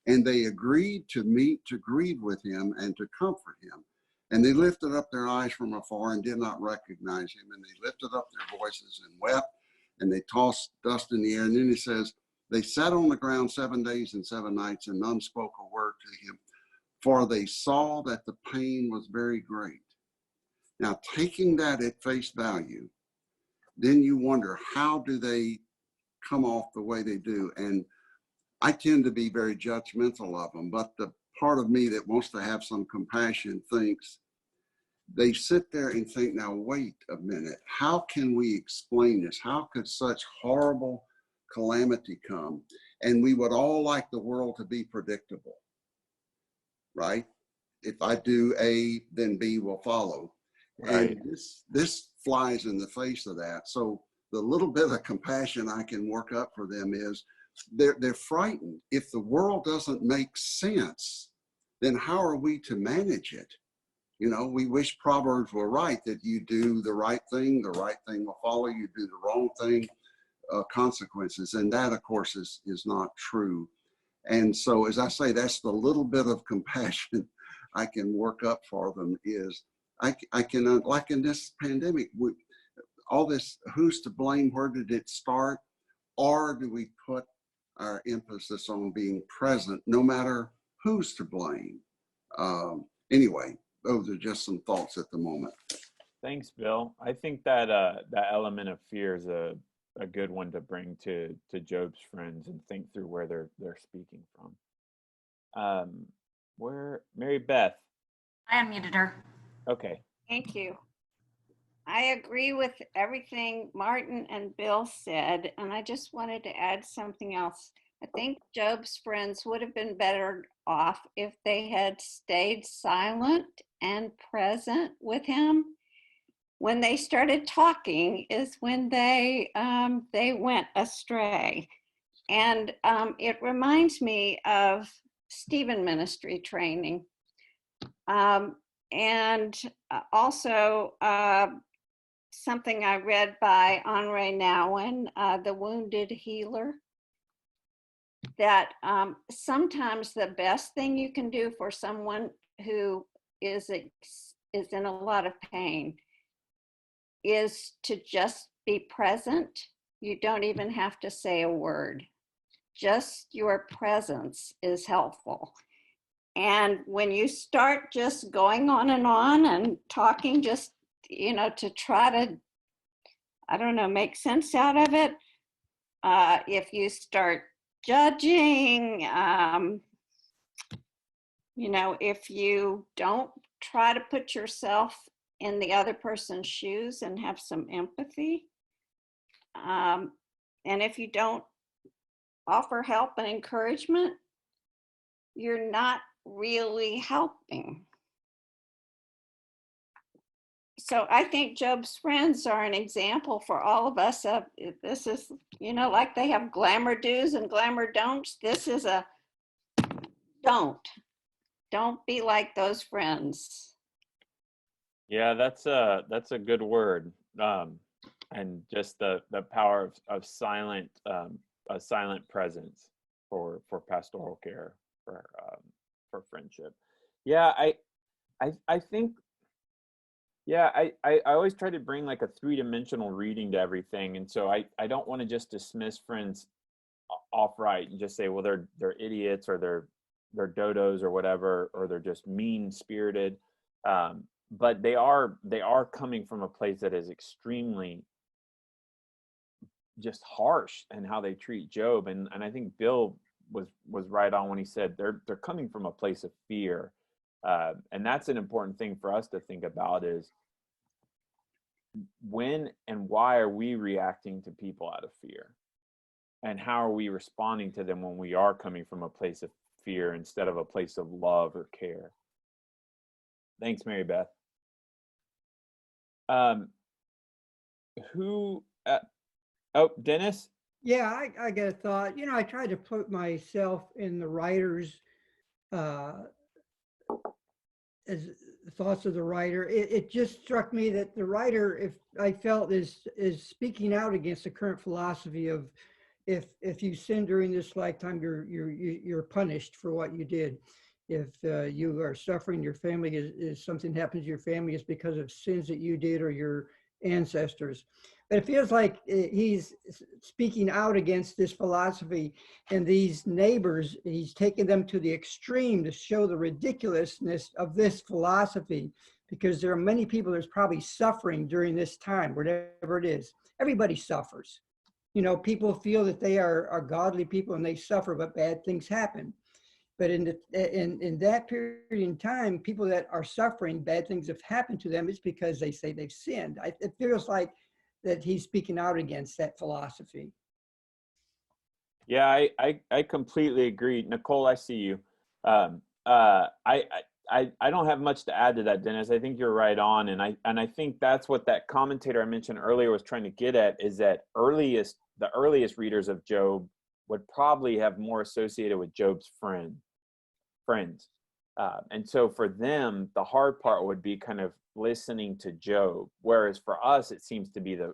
And they agreed to meet to grieve with him and to comfort him. And they lifted up their eyes from afar and did not recognize him. And they lifted up their voices and wept, and they tossed dust in the air. And then he says, they sat on the ground 7 days and 7 nights, and none spoke a word to him, for they saw that the pain was very great. Now, taking that at face value, then you wonder, how do they come off the way they do? And I tend to be very judgmental of them, but the part of me that wants to have some compassion thinks, they sit there and think, now wait a minute, how can we explain this? How could such horrible calamity come? And we would all like the world to be predictable, right? If I do A, then B will follow. Right. And this flies in the face of that. So the little bit of compassion I can work up for them is they're frightened. If the world doesn't make sense, then how are we to manage it? You know, we wish Proverbs were right, that you do the right thing will follow. You do the wrong thing, consequences. And that, of course, is not true. And so, as I say, that's the little bit of compassion I can work up for them is I can, like in this pandemic, all this, who's to blame, where did it start? Or do we put our emphasis on being present, no matter who's to blame? Anyway, those are just some thoughts at the moment. Thanks, Bill. I think that that element of fear is a good one to bring to Job's friends and think through where they're speaking from. Where, Mary Beth? I unmuted her. Okay. Thank you. I agree with everything Martin and Bill said, and I just wanted to add something else. I think Job's friends would have been better off if they had stayed silent and present with him. When they started talking is when they went astray. And it reminds me of Stephen ministry training. And also something I read by Henri Nouwen, The Wounded Healer, that sometimes the best thing you can do for someone who is in a lot of pain is to just be present. You don't even have to say a word. Just your presence is helpful. And when you start just going on and talking just, to try to, I don't know, make sense out of it, if you start judging, if you don't try to put yourself in the other person's shoes and have some empathy, and if you don't offer help and encouragement, you're not really helping. So I think Job's friends are an example for all of us of this is, like they have glamour do's and glamour don'ts. This is a don't be like those friends. Yeah, that's a good word. And just the power of silent, a silent presence for pastoral care, for friendship. Yeah, I think, yeah, I always try to bring like a 3-dimensional reading to everything. And so I don't want to just dismiss friends off right and just say, well, they're idiots, or they're dodos or whatever, or they're just mean spirited. But they are coming from a place that is extremely just harsh in how they treat Job. And I think Bill was right on when he said they're coming from a place of fear. And that's an important thing for us to think about, is when and why are we reacting to people out of fear? And how are we responding to them when we are coming from a place of fear instead of a place of love or care? Thanks, Mary Beth. Dennis? Yeah, I got a thought. I tried to put myself in the writer's as thoughts of the writer. It just struck me that the writer, if I felt, is speaking out against the current philosophy of if you sin during this lifetime, you're punished for what you did. If you are suffering, your family is something happens to your family is because of sins that you did or your ancestors. But it feels like he's speaking out against this philosophy, and these neighbors, he's taken them to the extreme to show the ridiculousness of this philosophy, because there are many people that's probably suffering during this time, whatever it is. Everybody suffers. People feel that they are godly people and they suffer, but bad things happen. But in that period in time, people that are suffering, bad things have happened to them, it's because they say they've sinned. It feels like that he's speaking out against that philosophy. Yeah, I completely agree. Nicole, I see you. I don't have much to add to that, Dennis. I think you're right on, and I think that's what that commentator I mentioned earlier was trying to get at, is that the earliest readers of Job would probably have more associated with Job's friends. And so for them, the hard part would be kind of listening to Job, whereas for us, it seems to be the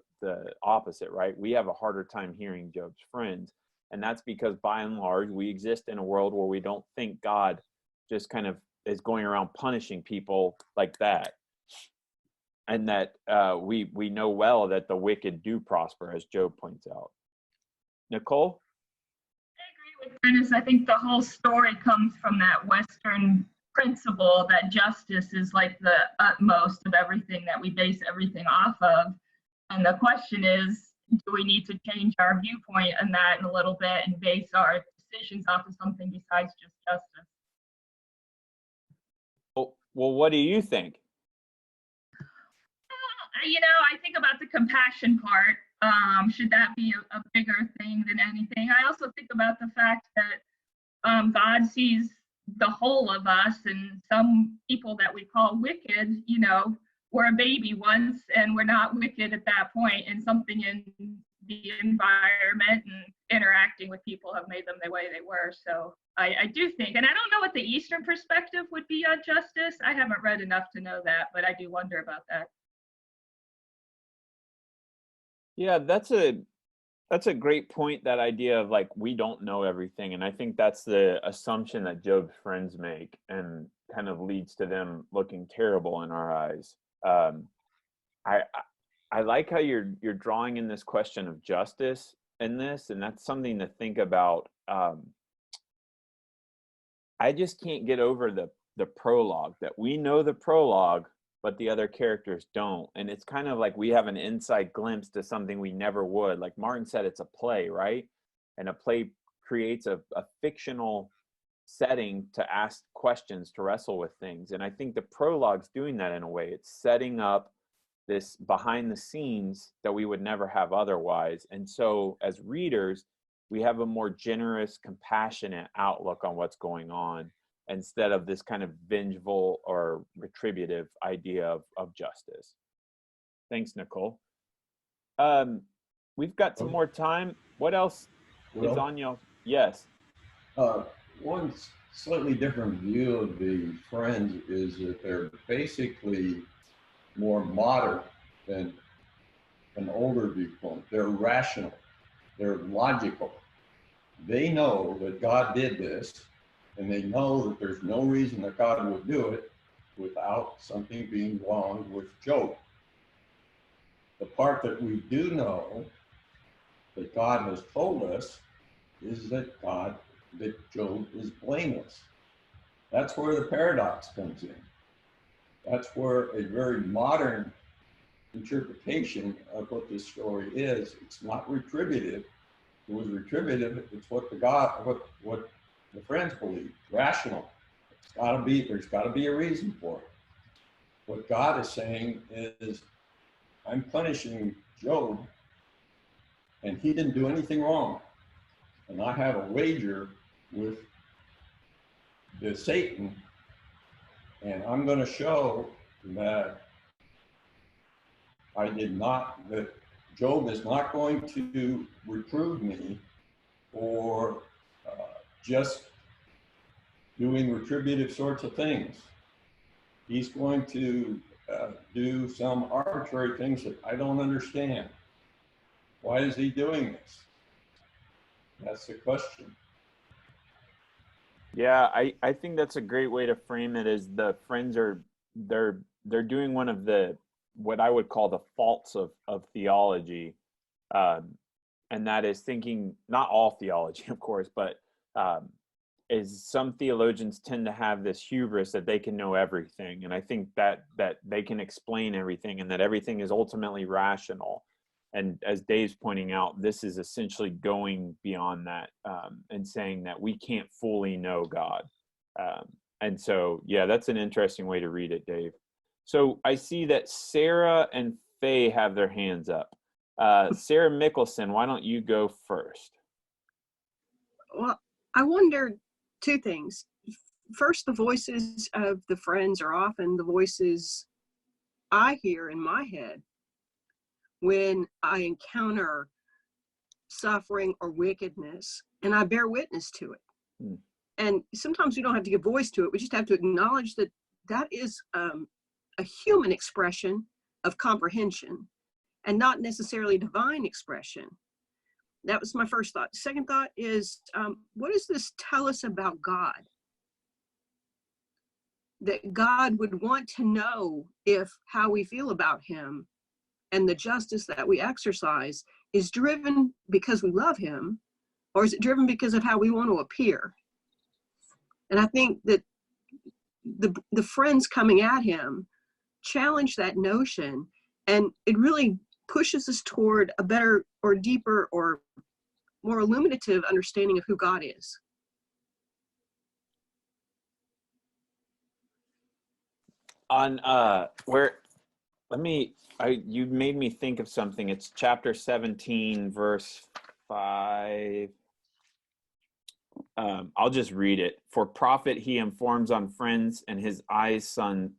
opposite, right? We have a harder time hearing Job's friends. And that's because by and large, we exist in a world where we don't think God just kind of is going around punishing people like that. And that we know well that the wicked do prosper, as Job points out. Nicole? I agree with Dennis. I think the whole story comes from that Western principle that justice is like the utmost of everything, that we base everything off of. And the question is, do we need to change our viewpoint on that in a little bit and base our decisions off of something besides just justice? Well, what do you think? You know, I think about the compassion part. Should that be a bigger thing than anything? I also think about the fact that God sees the whole of us, and some people that we call wicked, you know, were a baby once and we're not wicked at that point, and something in the environment and interacting with people have made them the way they were. So I do think, and I don't know what the Eastern perspective would be on justice. I haven't read enough to know that, but I do wonder about that. Yeah, that's a great point, that idea of like, we don't know everything. And I think that's the assumption that Job's friends make, and kind of leads to them looking terrible in our eyes. I like how you're drawing in this question of justice in this, and that's something to think about. I just can't get over the prologue, that we know the prologue, but the other characters don't. And it's kind of like we have an inside glimpse to something we never would. Like Martin said, it's a play, right? And a play creates a fictional setting to ask questions, to wrestle with things. And I think the prologue's doing that in a way. It's setting up this behind the scenes that we would never have otherwise. And so as readers, we have a more generous, compassionate outlook on what's going on, instead of this kind of vengeful or retributive idea of justice. Thanks, Nicole. We've got some more time. What else is on y'all? Yes. One slightly different view of the Friends is that they're basically more modern than an older viewpoint. They're rational. They're logical. They know that God did this, and they know that there's no reason that God would do it without something being wrong with Job. The part that we do know that God has told us is that Job is blameless. That's where the paradox comes in. That's where a very modern interpretation of what this story is. It's not retributive. It was retributive. It's what what the Friends believe, rational. There's got to be a reason for it. What God is saying is, I'm punishing Job, and he didn't do anything wrong. And I have a wager with the Satan, and I'm going to show that that Job is not going to reprove me for just doing retributive sorts of things. He's going to do some arbitrary things that I don't understand. Why is he doing this? That's the question. Yeah, I think that's a great way to frame it. Is the Friends they're doing one of the, what I would call the faults of theology, and that is thinking, not all theology, of course, but is some theologians tend to have this hubris that they can know everything, and I think that they can explain everything, and that everything is ultimately rational. And as Dave's pointing out, this is essentially going beyond that, and saying that we can't fully know God. And so, yeah, that's an interesting way to read it, Dave. So I see that Sara and Faye have their hands up. Sara Mickelson, why don't you go first? Well, I wonder two things. First, the voices of the Friends are often the voices I hear in my head when I encounter suffering or wickedness, and I bear witness to it. Mm. And sometimes we don't have to give voice to it. We just have to acknowledge that that is a human expression of comprehension and not necessarily divine expression. That was my first thought. Second thought is, what does this tell us about God? That God would want to know if how we feel about him and the justice that we exercise is driven because we love him, or is it driven because of how we want to appear? And I think that the Friends coming at him challenge that notion, and it really pushes us toward a better or deeper or more illuminative understanding of who God is. On you made me think of something. It's chapter 17, verse 5. I'll just read it. For profit he informs on friends, and his and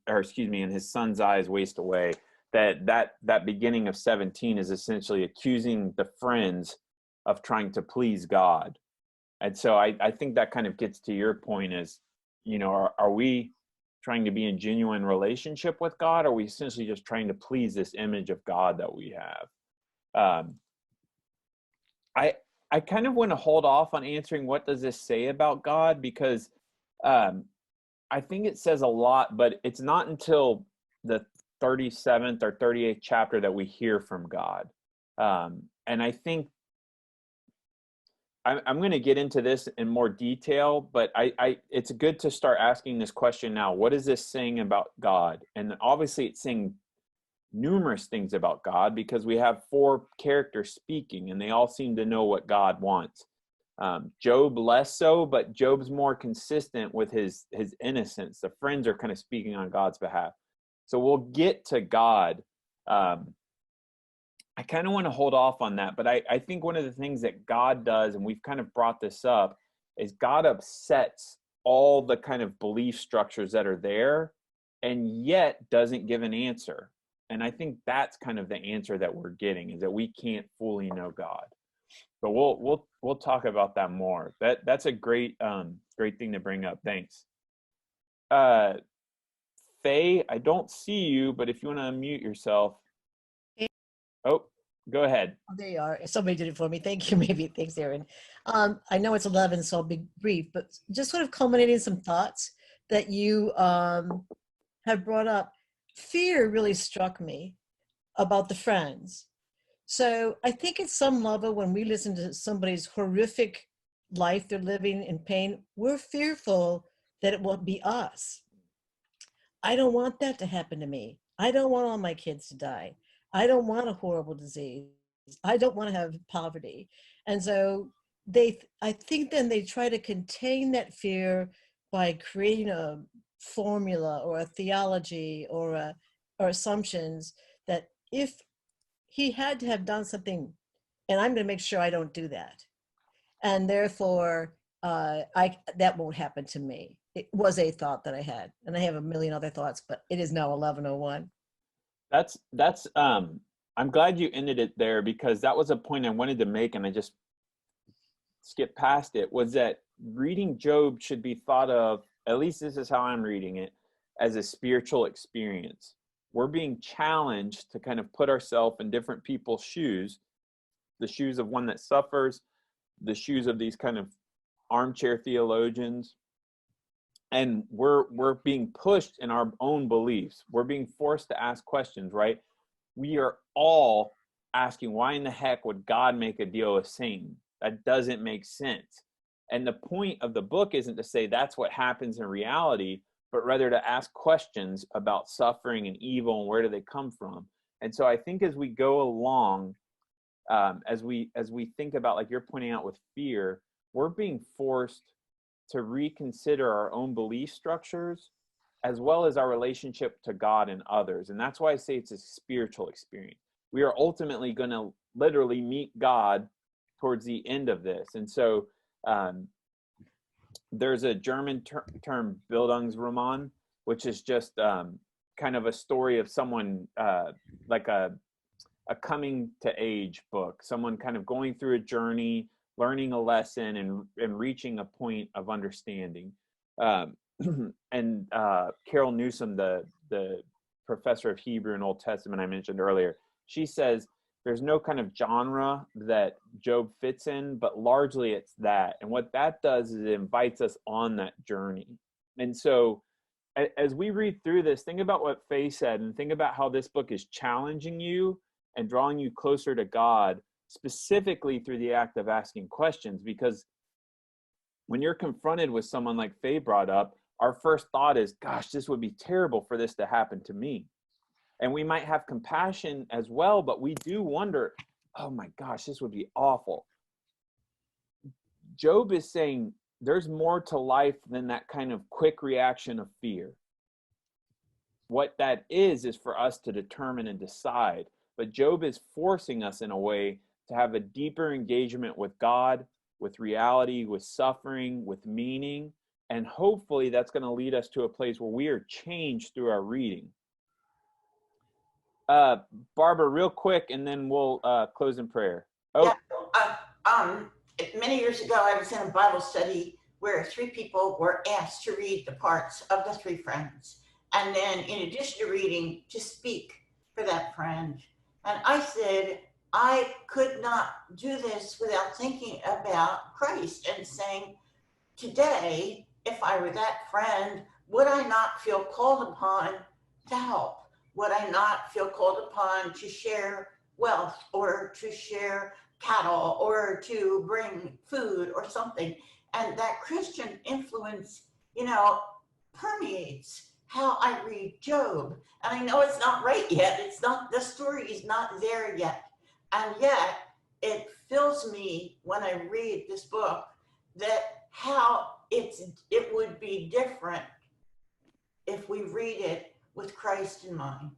his son's eyes waste away. That beginning of 17 is essentially accusing the friends of trying to please God. And so I think that kind of gets to your point is, are we trying to be in genuine relationship with God? Or are we essentially just trying to please this image of God that we have? I kind of want to hold off on answering what does this say about God, because I think it says a lot, but it's not until the 37th or 38th chapter that we hear from God. And I think I'm going to get into this in more detail, but it's good to start asking this question now. What is this saying about God? And obviously it's saying numerous things about God, because we have 4 characters speaking and they all seem to know what God wants. Job less so, but Job's more consistent with his innocence. The friends are kind of speaking on God's behalf. So we'll get to God. I kind of want to hold off on that, but I think one of the things that God does, and we've kind of brought this up, is God upsets all the kind of belief structures that are there and yet doesn't give an answer. And I think that's kind of the answer that we're getting, is that we can't fully know God. But we'll talk about that more. That's a great thing to bring up. Thanks. Faye, I don't see you, but if you want to unmute yourself. Oh, go ahead. Oh, there you are. Somebody did it for me. Thank you. Maybe. Thanks, Erin. I know it's 11, so I'll be brief, but just sort of culminating some thoughts that you have brought up. Fear really struck me about the friends. So I think at some level, when we listen to somebody's horrific life they're living in pain, we're fearful that it will be us. I don't want that to happen to me. I don't want all my kids to die. I don't want a horrible disease. I don't want to have poverty. And so I think then they try to contain that fear by creating a formula or a theology or assumptions that if he had to have done something, and I'm going to make sure I don't do that. And therefore, that won't happen to me. It was a thought that I had, and I have a million other thoughts, but it is now 11:01. That's I'm glad you ended it there, because that was a point I wanted to make and I just skipped past it, was that reading Job should be thought of, at least this is how I'm reading it, as a spiritual experience. We're being challenged to kind of put ourselves in different people's shoes, the shoes of one that suffers, the shoes of these kind of armchair theologians. And we're being pushed in our own beliefs. We're being forced to ask questions, right? We are all asking, why in the heck would God make a deal with Satan? That doesn't make sense. And the point of the book isn't to say that's what happens in reality, but rather to ask questions about suffering and evil and where do they come from. And so I think as we go along, as we think about, like you're pointing out with fear, we're being forced to reconsider our own belief structures as well as our relationship to God and others. And that's why I say it's a spiritual experience. We are ultimately going to literally meet God towards the end of this. And so there's a German term, Bildungsroman, which is just kind of a story of someone like a coming to age book, someone kind of going through a journey, learning a lesson and reaching a point of understanding. And Carol Newsom, the professor of Hebrew and Old Testament I mentioned earlier, she says there's no kind of genre that Job fits in, but largely it's that. And what that does is it invites us on that journey. And so as we read through this, think about what Faye said and think about how this book is challenging you and drawing you closer to God, specifically through the act of asking questions. Because when you're confronted with someone like Faye brought up, our first thought is, gosh, this would be terrible for this to happen to me. And we might have compassion as well, but we do wonder, oh my gosh, this would be awful. Job is saying there's more to life than that kind of quick reaction of fear. what that is for us to determine and decide. But Job is forcing us in a way to have a deeper engagement with God, with reality, with suffering, with meaning. And hopefully that's going to lead us to a place where we are changed through our reading. Barbara, real quick, and then we'll close in prayer. Oh. Yeah, many years ago, I was in a Bible study where 3 people were asked to read the parts of the 3 friends. And then in addition to reading, to speak for that friend. And I said, I could not do this without thinking about Christ and saying, today, if I were that friend, would I not feel called upon to help? Would I not feel called upon to share wealth or to share cattle or to bring food or something? And that Christian influence, permeates how I read Job. And I know it's not right yet. It's not, the story is not there yet. And yet it fills me when I read this book that how it would be different if we read it with Christ in mind.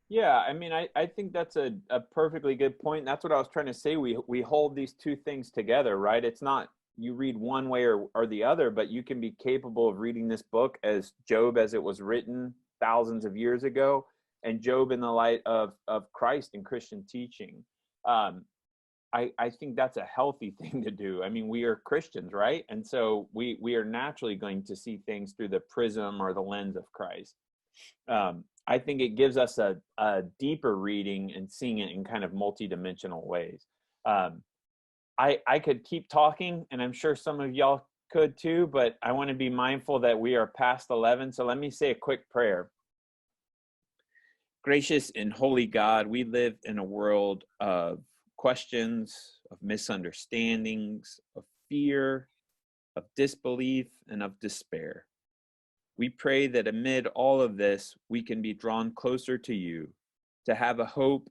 Yeah, I mean, I think that's a perfectly good point. That's what I was trying to say. We hold these two things together, right? It's not you read one way or the other, but you can be capable of reading this book as Job as it was written thousands of years ago, and Job in the light of Christ and Christian teaching. I think that's a healthy thing to do. I mean, we are Christians, right? And so we are naturally going to see things through the prism or the lens of Christ. I think it gives us a deeper reading and seeing it in kind of multidimensional ways. I could keep talking, and I'm sure some of y'all could too, but I want to be mindful that we are past 11. So let me say a quick prayer. Gracious and holy God, we live in a world of questions, of misunderstandings, of fear, of disbelief, and of despair. We pray that amid all of this, we can be drawn closer to you, to have a hope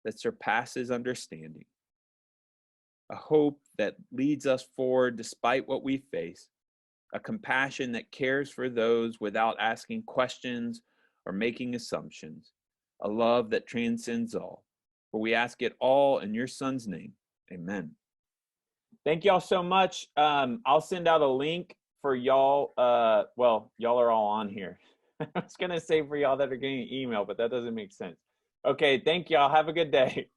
that surpasses understanding, a hope that leads us forward despite what we face, a compassion that cares for those without asking questions or making assumptions, a love that transcends all. For we ask it all in your Son's name. Amen. Thank y'all so much. I'll send out a link for y'all. Well, y'all are all on here. I was going to say for y'all that are getting an email, but that doesn't make sense. Okay, thank y'all. Have a good day.